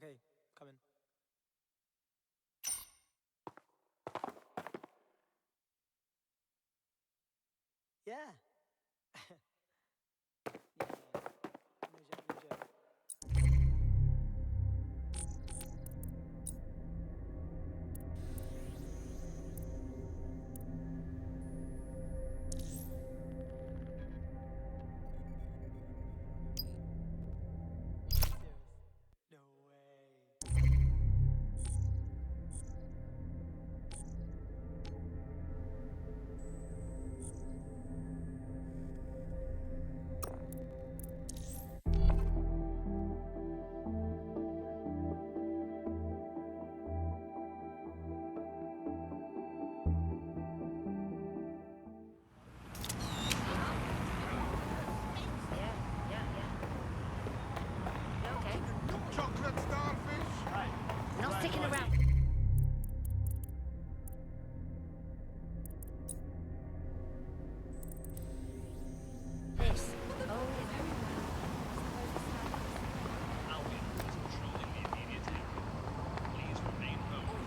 Okay, come in. Yeah. No way. Chocolate starfish? Not sticking around. This. Oh, Albion is patrolling the immediate area. Please remain home.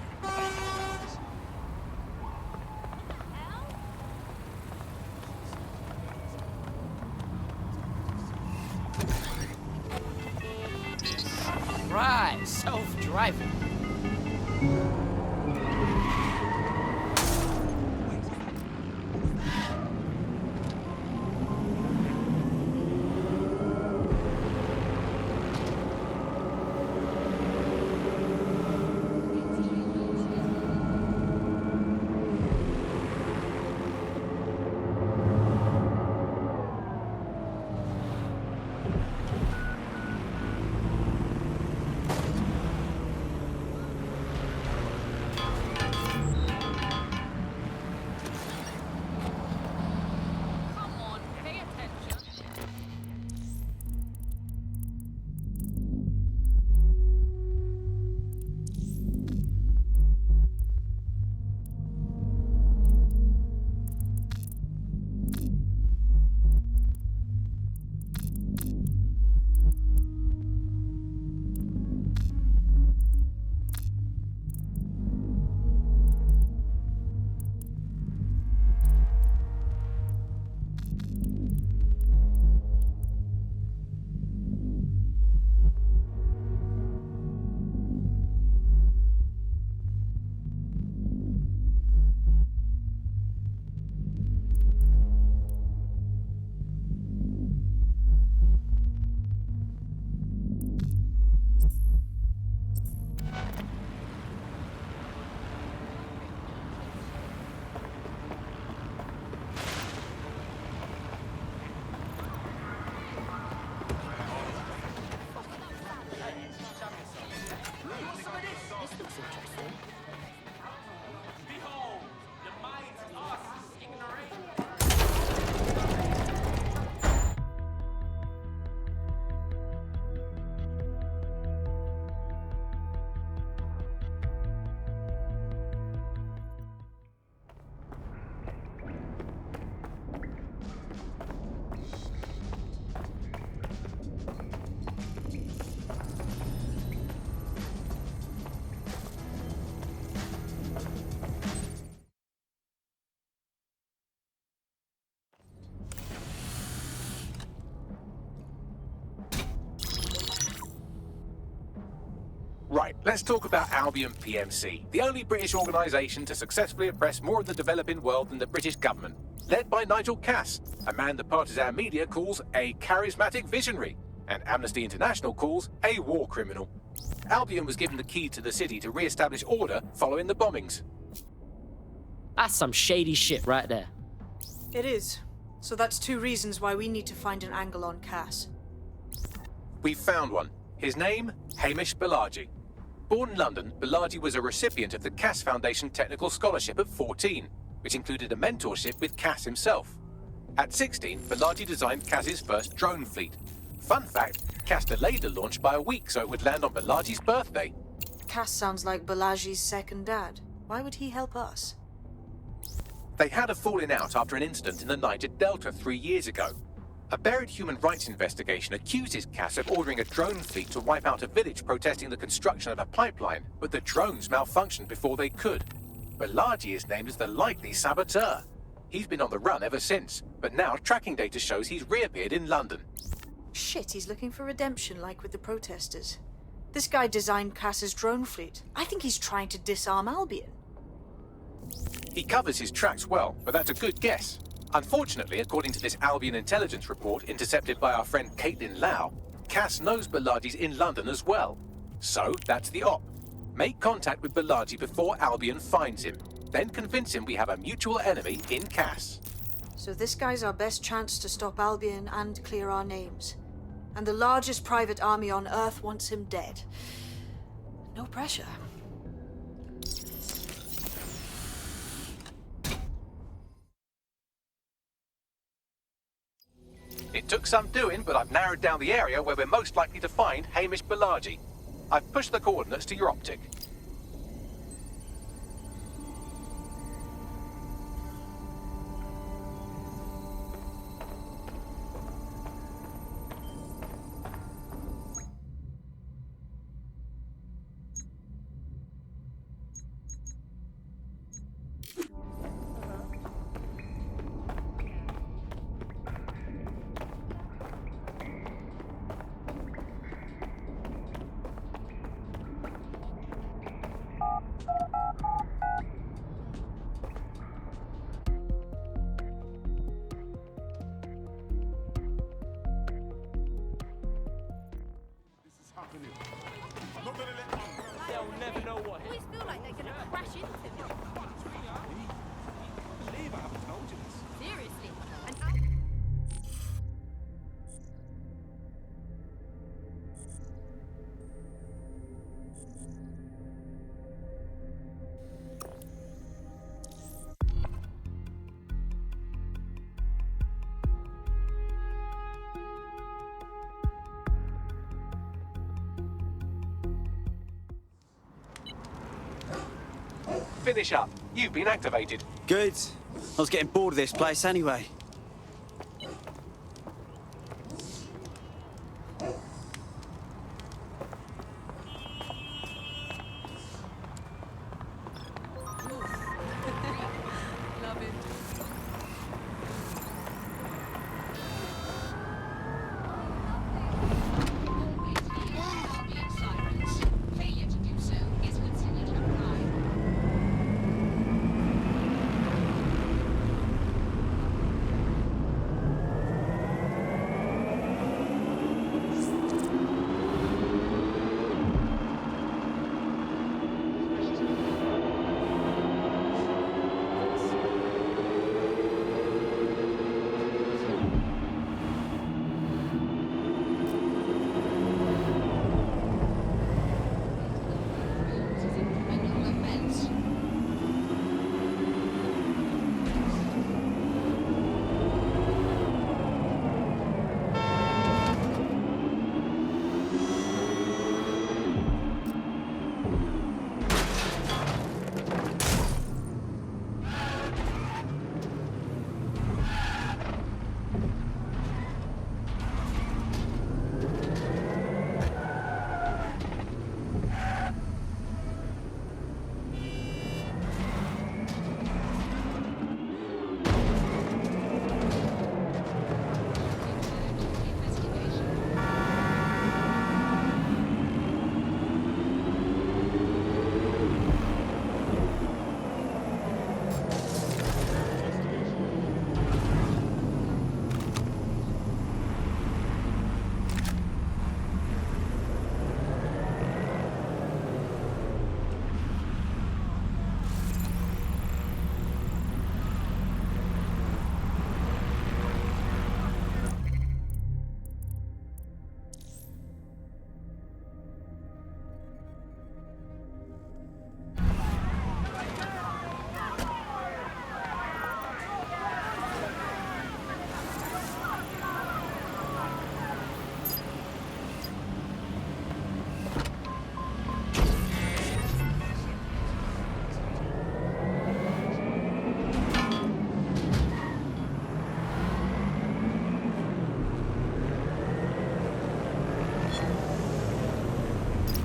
Right, self-driving. come on, pay attention. This looks interesting. Behold, the might us ignorant. Right, let's talk about Albion PMC, the only British organisation to successfully oppress more of the developing world than the British government, led by Nigel Cass, a man the partisan media calls a charismatic visionary, and Amnesty International calls a war criminal. Albion was given the key to the city to re-establish order following the bombings. That's some shady shit right there. It is. So that's two reasons why we need to find an angle on Cass. We've found one. His name, Hamish Balaji. Born in London, Balaji was a recipient of the Cass Foundation Technical Scholarship at 14, which included a mentorship with Cass himself. At 16, Balaji designed Cass's first drone fleet. Fun fact, Cass delayed the launch by a week so it would land on Balaji's birthday. Cass sounds like Balaji's second dad. Why would he help us? They had a falling out after an incident in the Niger Delta 3 years ago. A buried human rights investigation accuses Cass of ordering a drone fleet to wipe out a village protesting the construction of a pipeline, but the drones malfunctioned before they could. Balaji is named as the likely saboteur. He's been on the run ever since, but now tracking data shows he's reappeared in London. Shit, he's looking for redemption like with the protesters. This guy designed Cass's drone fleet. I think he's trying to disarm Albion. He covers his tracks well, but that's a good guess. Unfortunately, according to this Albion intelligence report intercepted by our friend Caitlin Lau, Cass knows Balaji's in London as well. So, that's the op. Make contact with Balaji before Albion finds him. Then convince him we have a mutual enemy in Cass. So this guy's our best chance to stop Albion and clear our names. And the largest private army on Earth wants him dead. No pressure. It took some doing, but I've narrowed down the area where we're most likely to find Hamish Balaji. I've pushed the coordinates to your optic. I'm not gonna let on. They'll never know what. Always feel like they're gonna crash into me. Believe I haven't told you this. Seriously. And Finish up. You've been activated. Good. I was getting bored of this place anyway. love it. Failure to do so is considered a crime.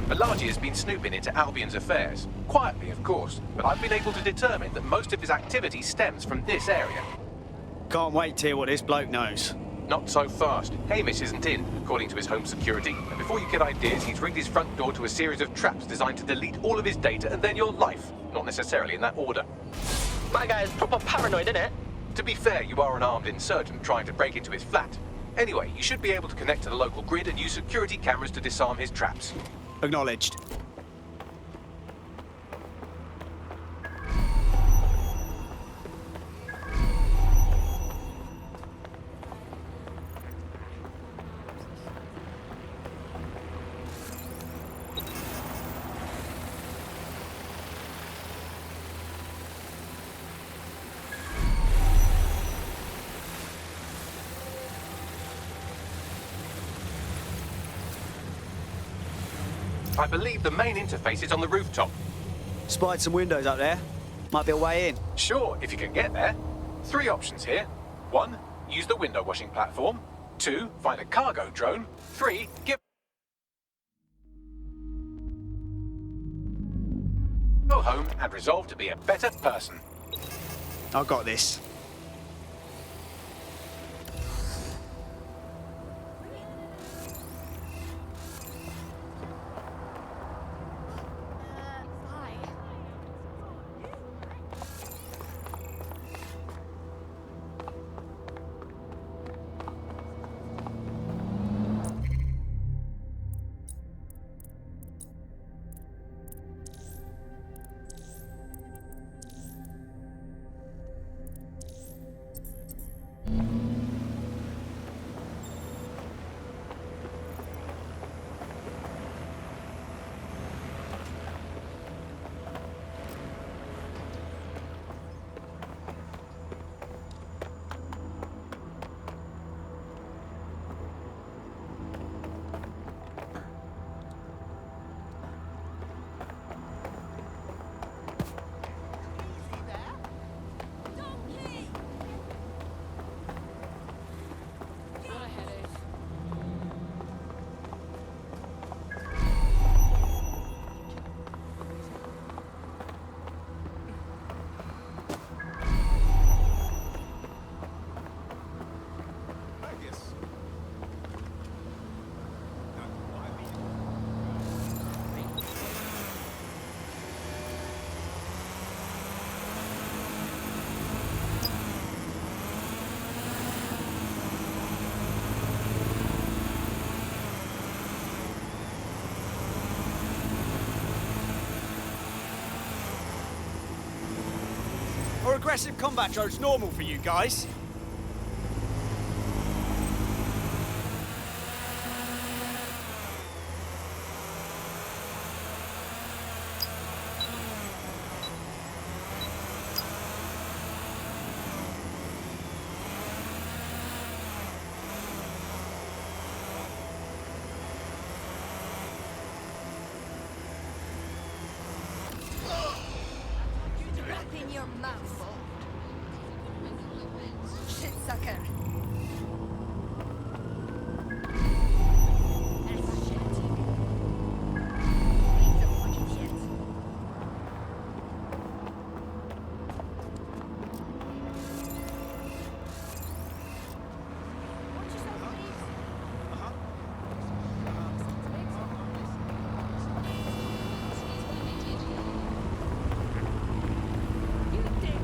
Malaji has been snooping into Albion's affairs. Quietly, of course, but I've been able to determine that most of his activity stems from this area. Can't wait to hear what this bloke knows. Not so fast. Hamish isn't in, according to his home security. And before you get ideas, he's rigged his front door to a series of traps designed to delete all of his data and then your life. Not necessarily in that order. My guy is proper paranoid, innit? To be fair, you are an armed insurgent trying to break into his flat. Anyway, you should be able to connect to the local grid and use security cameras to disarm his traps. Acknowledged. I believe the main interface is on the rooftop. Spied some windows up there. Might be a way in. Sure, if you can get there. 3 options here. 1, use the window washing platform. 2, find a cargo drone. 3, go home and resolve to be a better person. I got this. Or aggressive combat drones normal for you guys? In your mouth. Shit sucker. That's shit. He's a fucking shit. Watch yourself, please. You dick.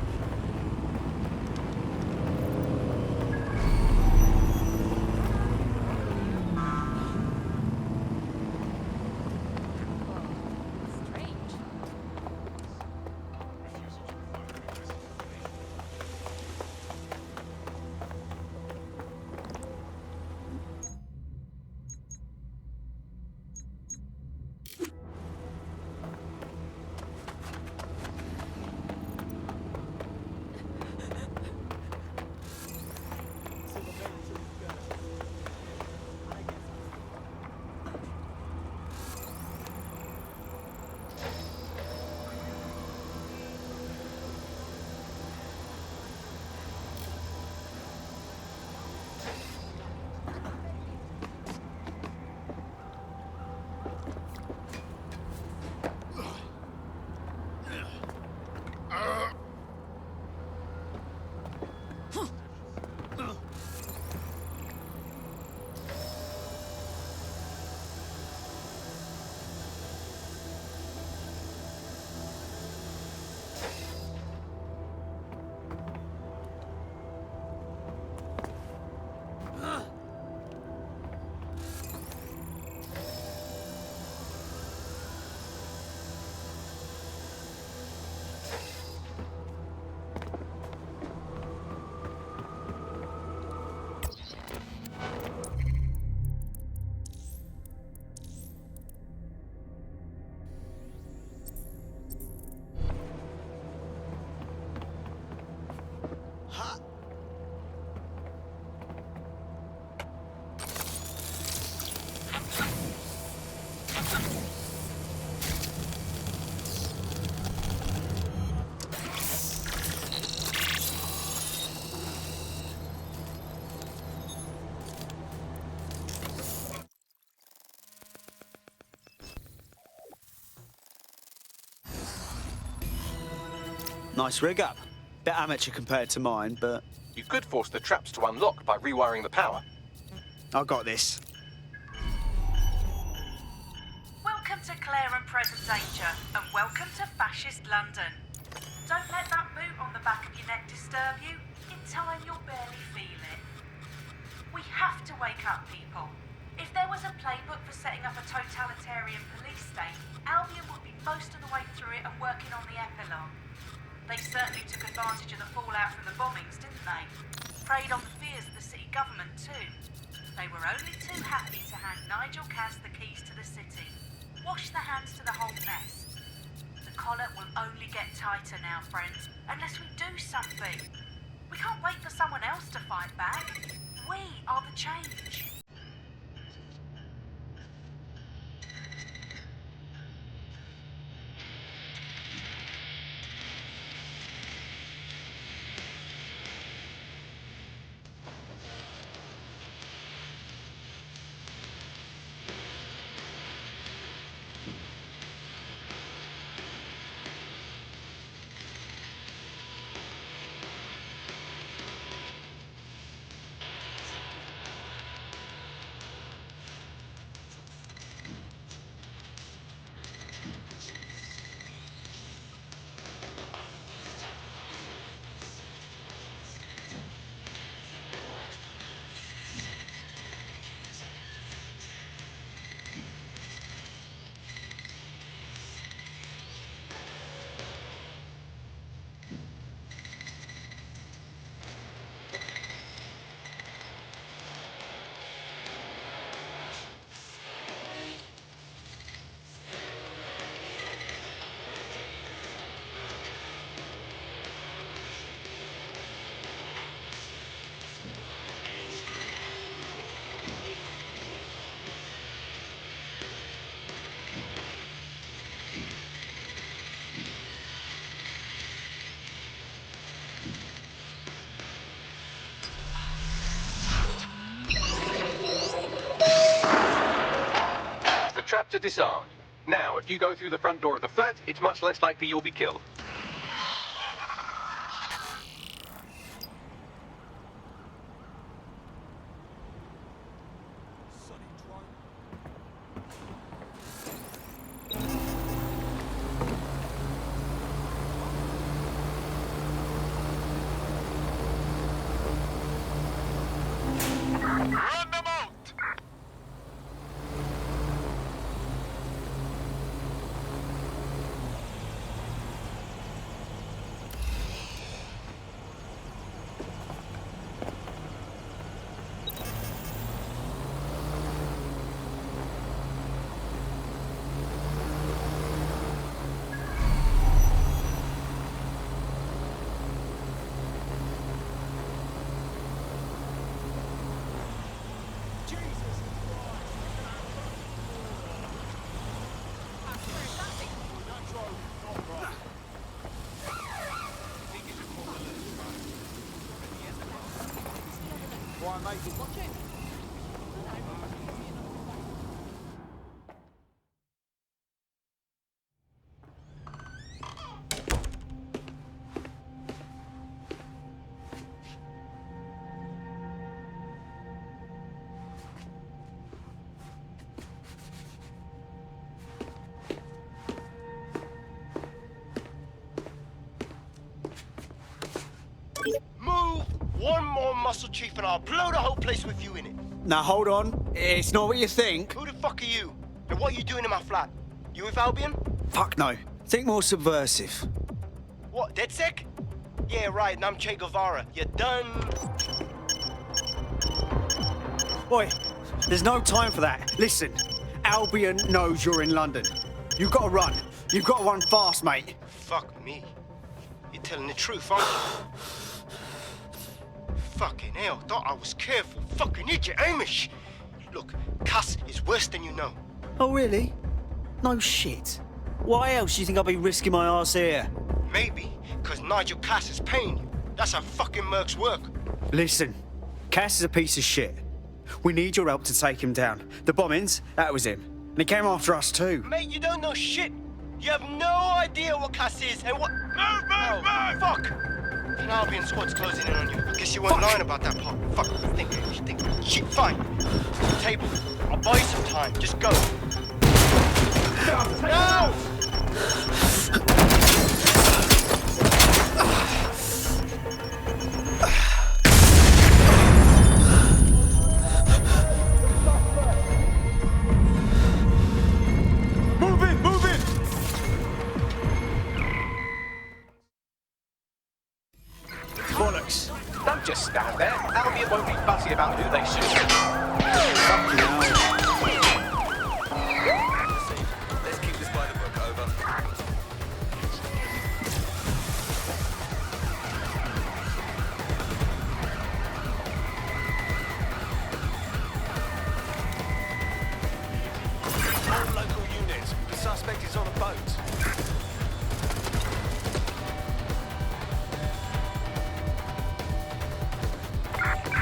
Nice rig up. Bit amateur compared to mine, but You could force the traps to unlock by rewiring the power. I got this. Welcome to Clare and Present Danger, and welcome to Fascist London. Don't let that boot on the back of your neck disturb you. In time, you'll barely feel it. We have to wake up people. If there was a playbook for setting up a totalitarian police state, Albion would be most of the way through it and working on the epilogue. They certainly took advantage of the fallout from the bombings, didn't they? Preyed on the fears of the city government too. They were only too happy to hand Nigel Cass the keys to the city. Wash their hands to the whole mess. The collar will only get tighter now, friends, unless we do something. We can't wait for someone else to fight back. We are the change. The traps are disarmed. Now, if you go through the front door of the flat, it's much less likely you'll be killed. Run them out! Move one more muscle chief and I'll blow the whole place with you in it. Now hold on. It's not what you think. Who the fuck are you? And what are you doing in my flat? You with Albion? Fuck no. Think more subversive. What, DedSec? Yeah, right, and I'm Che Guevara. You done? Boy, there's no time for that. Listen, Albion knows you're in London. You've got to run. You've got to run fast, mate. Fuck me. You're telling the truth, aren't you? Fucking hell, thought I was careful. Fucking idiot, Amish. Look, Cass is worse than you know. Oh, really? No shit. Why else do you think I'll be risking my arse here? Maybe, because Nigel Cass is paying you. That's how fucking mercs work. Listen, Cass is a piece of shit. We need your help to take him down. The bombings, that was him. And he came after us too. Mate, you don't know shit. You have no idea what Cass is and what... Move! Fuck! An Albion squad's closing in on you. I guess you weren't lying about that part. Fuck. Think. Shit, fine. Table. I'll buy you some time. Just go. No! Bollocks. Don't just stand there. Albion won't be fussy about who they shoot. Fucking hell. Let's keep this by the book, over. All local units. The suspect is on a boat.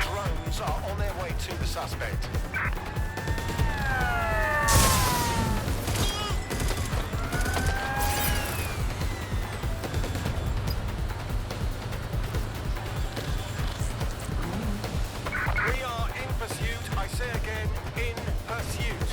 Drones are on their way to the suspect. We are in pursuit. I say again, in pursuit.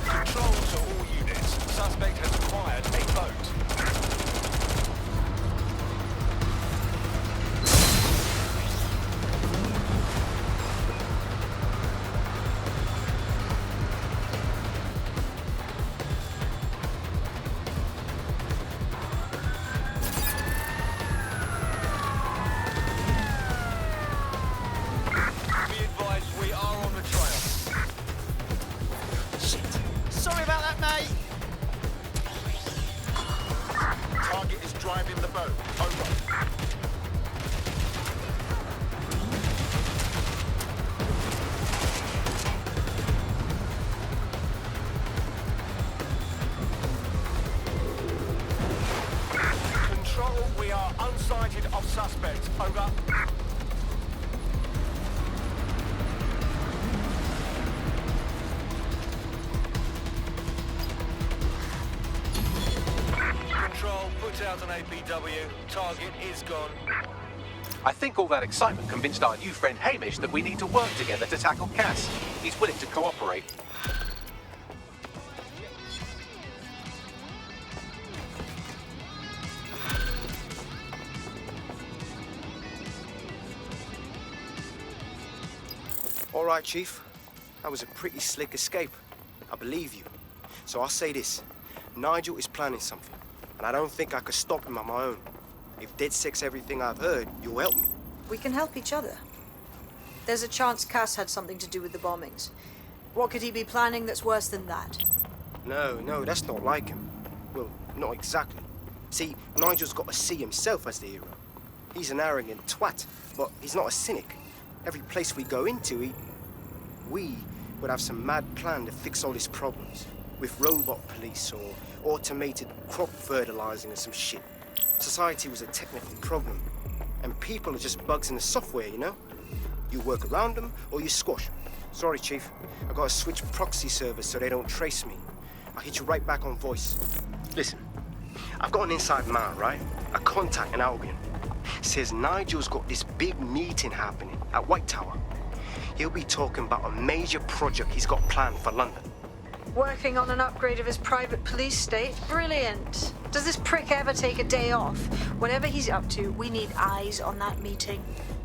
Control to all units. Suspect has acquired a boat. Be advised, we are on the trail. Sorry about that, mate. Target is driving the boat. Over. Control, we are unsighted of suspect. Over. Control, put out an APW. Target is gone. I think all that excitement convinced our new friend Hamish that we need to work together to tackle Cass. He's willing to cooperate. All right, Chief. That was a pretty slick escape. I believe you. So I'll say this. Nigel is planning something, and I don't think I could stop him on my own. If DedSec's everything I've heard, you'll help me. We can help each other. There's a chance Cass had something to do with the bombings. What could he be planning that's worse than that? No, that's not like him. Well, not exactly. See, Nigel's got to see himself as the hero. He's an arrogant twat, but he's not a cynic. Every place we go into, we would have some mad plan to fix all his problems. With robot police or automated crop fertilizing or some shit. Society was a technical problem. And people are just bugs in the software, you know? You work around them or you squash them. Sorry, Chief. I gotta switch proxy servers so they don't trace me. I'll hit you right back on voice. Listen, I've got an inside man, right? A contact in Albion. Says Nigel's got this big meeting happening at White Tower. He'll be talking about a major project he's got planned for London. Working on an upgrade of his private police state? Brilliant. Does this prick ever take a day off? Whatever he's up to, we need eyes on that meeting.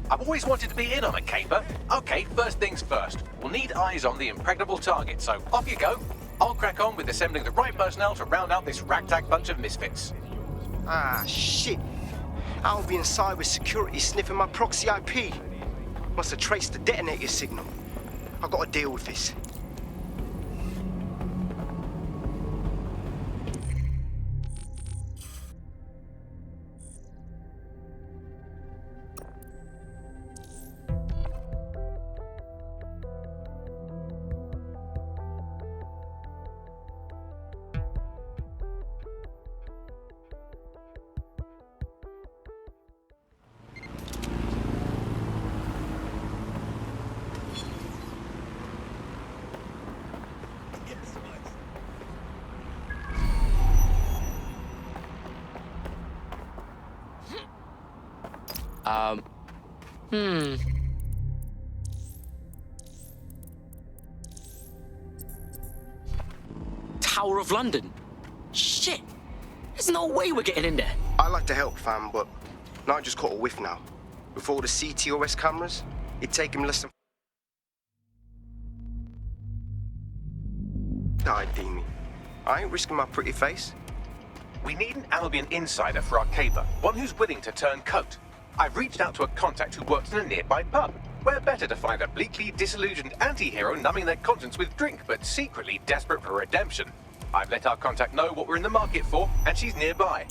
I've always wanted to be in on a caper. Okay, first things first. We'll need eyes on the impregnable target, so off you go. I'll crack on with assembling the right personnel to round out this ragtag bunch of misfits. Ah, shit. Albion cyber security sniffing my proxy IP. Must have traced the detonator signal. I've got to deal with this. Tower of London. Shit. There's no way we're getting in there. I like to help, fam, but Nigel's caught a whiff now. With all the CTOS cameras, it'd take him less than... ID me. I ain't risking my pretty face. We need an Albion insider for our caper, one who's willing to turn coat. I've reached out to a contact who works in a nearby pub. Where better to find a bleakly disillusioned anti-hero numbing their conscience with drink, but secretly desperate for redemption. I've let our contact know what we're in the market for, and she's nearby.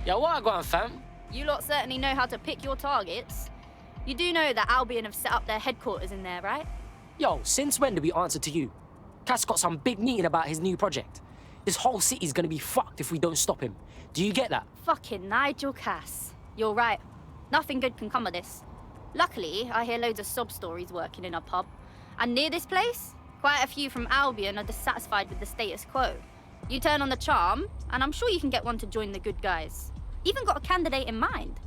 Yo, what I got, fam? You lot certainly know how to pick your targets. You do know that Albion have set up their headquarters in there, right? Yo, since when do we answer to you? Cass got some big meeting about his new project. This whole city's gonna be fucked if we don't stop him. Do you get that? Fucking Nigel Cass. You're right. Nothing good can come of this. Luckily, I hear loads of sob stories working in a pub. And near this place, quite a few from Albion are dissatisfied with the status quo. You turn on the charm, and I'm sure you can get one to join the good guys. Even got a candidate in mind.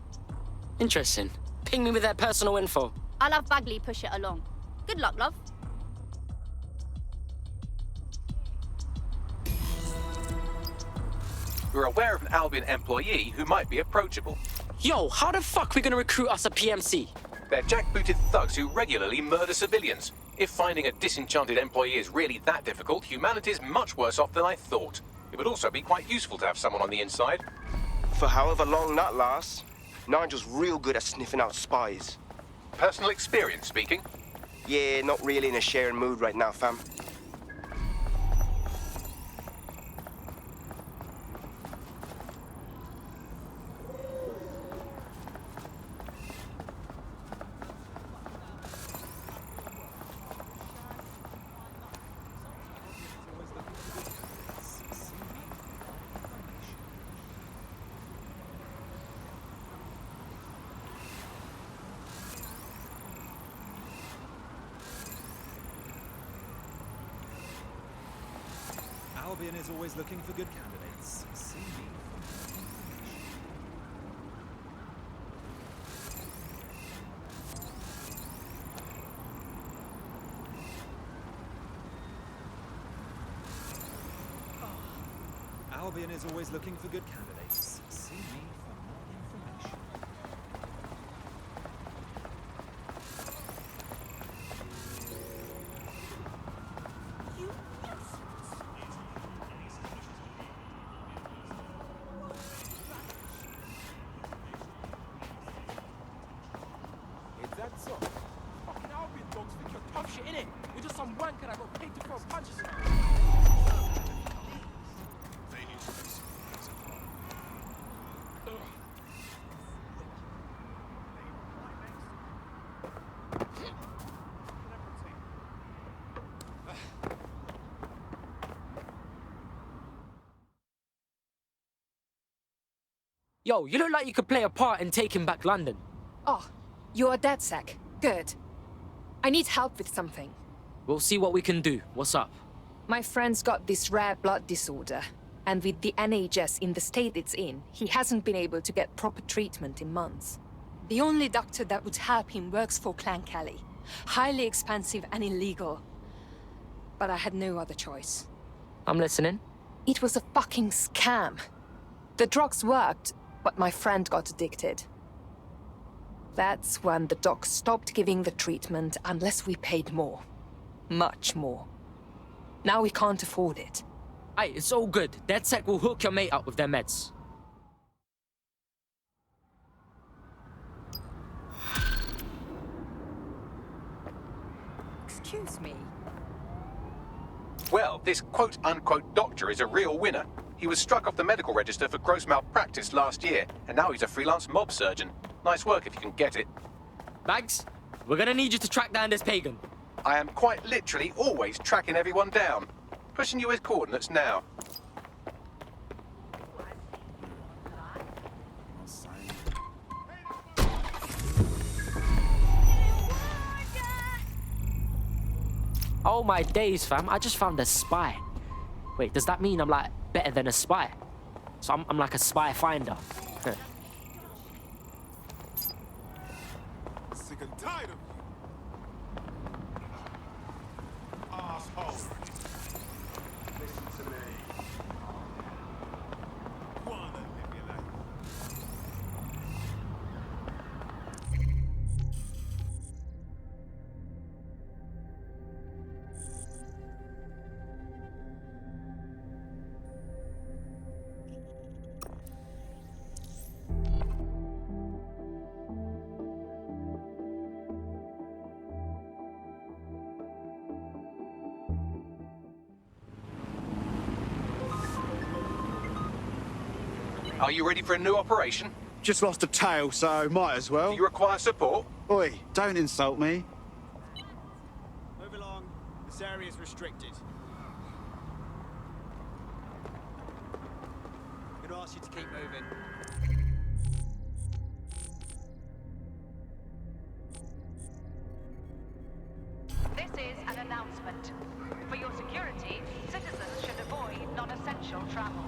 Interesting. Ping me with their personal info. I'll have Bagley push it along. Good luck, love. We're aware of an Albion employee who might be approachable. Yo, how the fuck we gonna recruit us a PMC? They're jackbooted thugs who regularly murder civilians. If finding a disenchanted employee is really that difficult, humanity's much worse off than I thought. It would also be quite useful to have someone on the inside. For however long that lasts, Nigel's real good at sniffing out spies. Personal experience speaking. Yeah, not really in a sharing mood right now, fam. Albion is always looking for good candidates. See me for more information. Albion is always looking for good candidates. See me for more information. Is that so? Fucking Albion dogs think you're tough shit, innit? You're just some wanker that got paid to throw punches around. Yo, you look like you could play a part in taking back London. Oh, you're a DedSec. Good. I need help with something. We'll see what we can do. What's up? My friend's got this rare blood disorder, and with the NHS in the state it's in, he hasn't been able to get proper treatment in months. The only doctor that would help him works for Clan Kelly. Highly expensive and illegal. But I had no other choice. I'm listening. It was a fucking scam. The drugs worked, but my friend got addicted. That's when the docs stopped giving the treatment unless we paid more. Much more. Now we can't afford it. Aye, it's all good. DedSec will hook your mate up with their meds. Excuse me. Well, this quote-unquote doctor is a real winner. He was struck off the medical register for gross malpractice last year, and now he's a freelance mob surgeon. Nice work if you can get it. Bags, we're gonna need you to track down this pagan. I am quite literally always tracking everyone down. Pushing you his coordinates now. Oh my days, fam. I just found a spy. Wait, does that mean I'm like better than a spy? So I'm like a spy finder. Sick and tired of you. Asshole. Listen to me. Go on then, live your life. Are you ready for a new operation? Just lost a tail, so might as well. Do you require support? Oi, don't insult me. Move along. This area is restricted. I'm gonna ask you to keep moving. This is an announcement. For your security, citizens should avoid non-essential travel.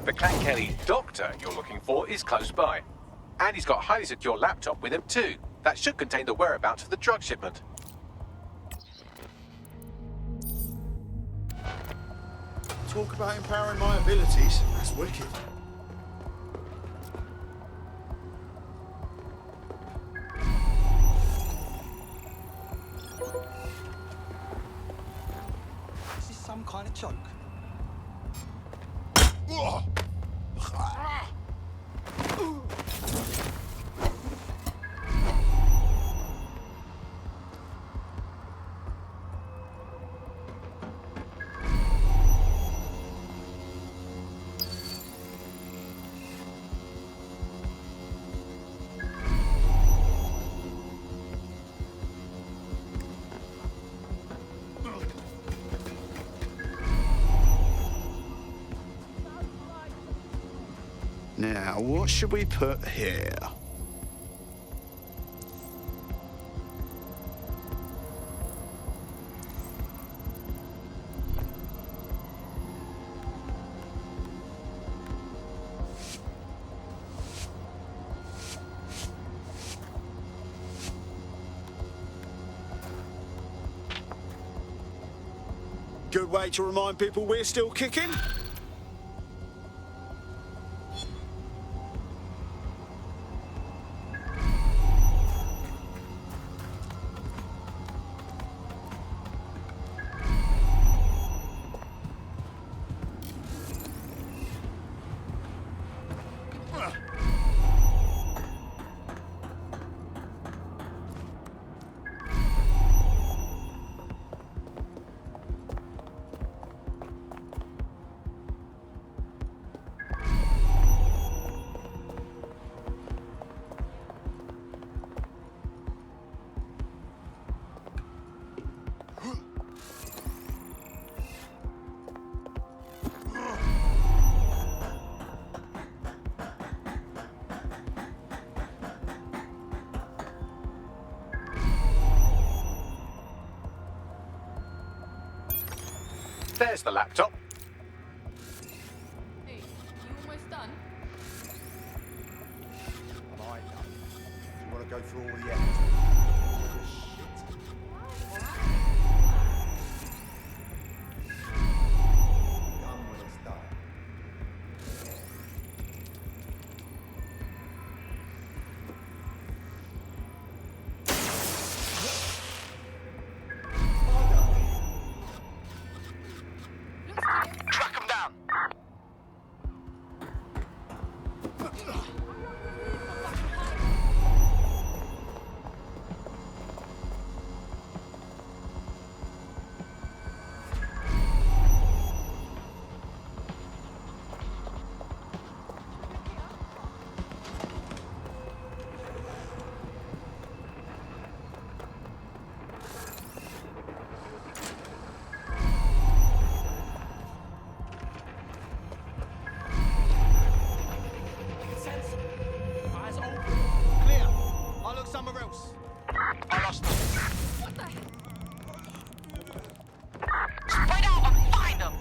The Clan Kelly doctor you're looking for is close by. And he's got a highly secure laptop with him too. That should contain the whereabouts of the drug shipment. Talk about empowering my abilities. That's wicked. This is some kind of joke. Now, what should we put here? Good way to remind people we're still kicking. There's the laptop. Hey, you almost done? I might know. Do you want to go through all the evidence? Done when it's done. Track them down. Eyes open. Clear. I'll look somewhere else. I lost them. What the hell? Spread out and find them.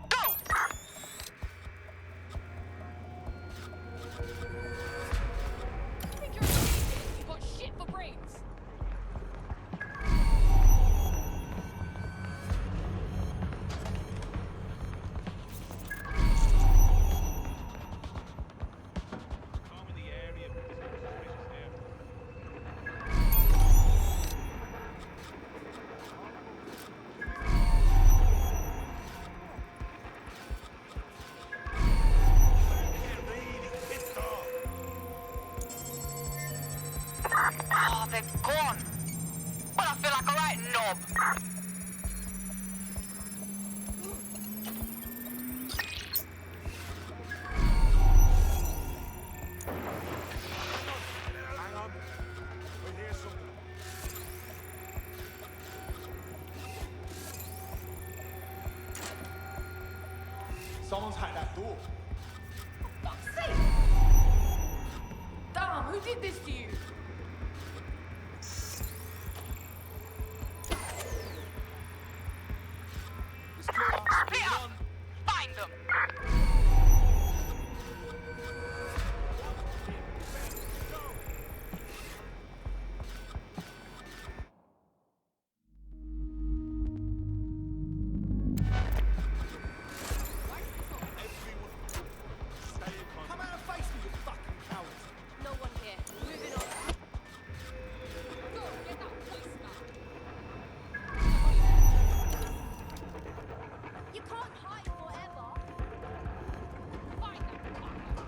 Go! You think you're amazing? You got shit for brains. Calm in the area because it's suspicious there. Oh, they're gone. Well, I feel like a right knob. Hang on. We hear something. Someone's hacked that door. Fuck's sake! Damn, who did this to you? It's clear. Split up. Find them. Come out and face me, you fucking coward. No one here. Moving on. Go, get that waste man. You can't hide forever. Find that fucker.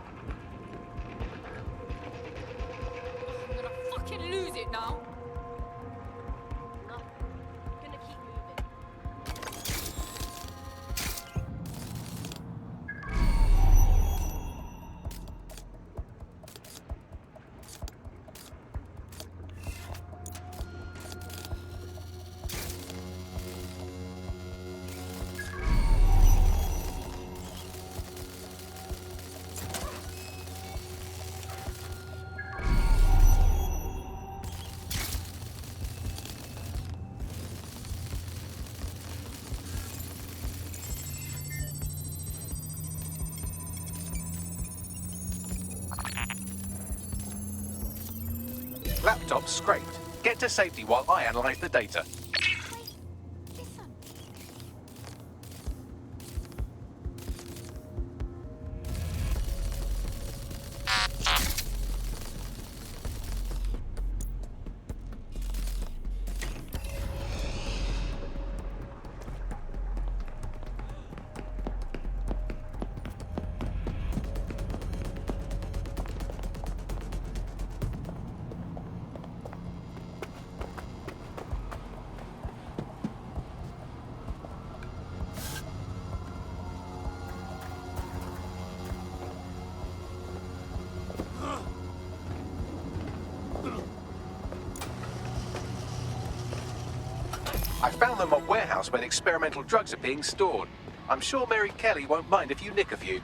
I'm gonna fucking lose it now. No. Gonna keep moving. Laptop scraped. Get to safety while I analyze the data. Listen. I found them at a warehouse where experimental drugs are being stored. I'm sure Mary Kelly won't mind if you nick a few.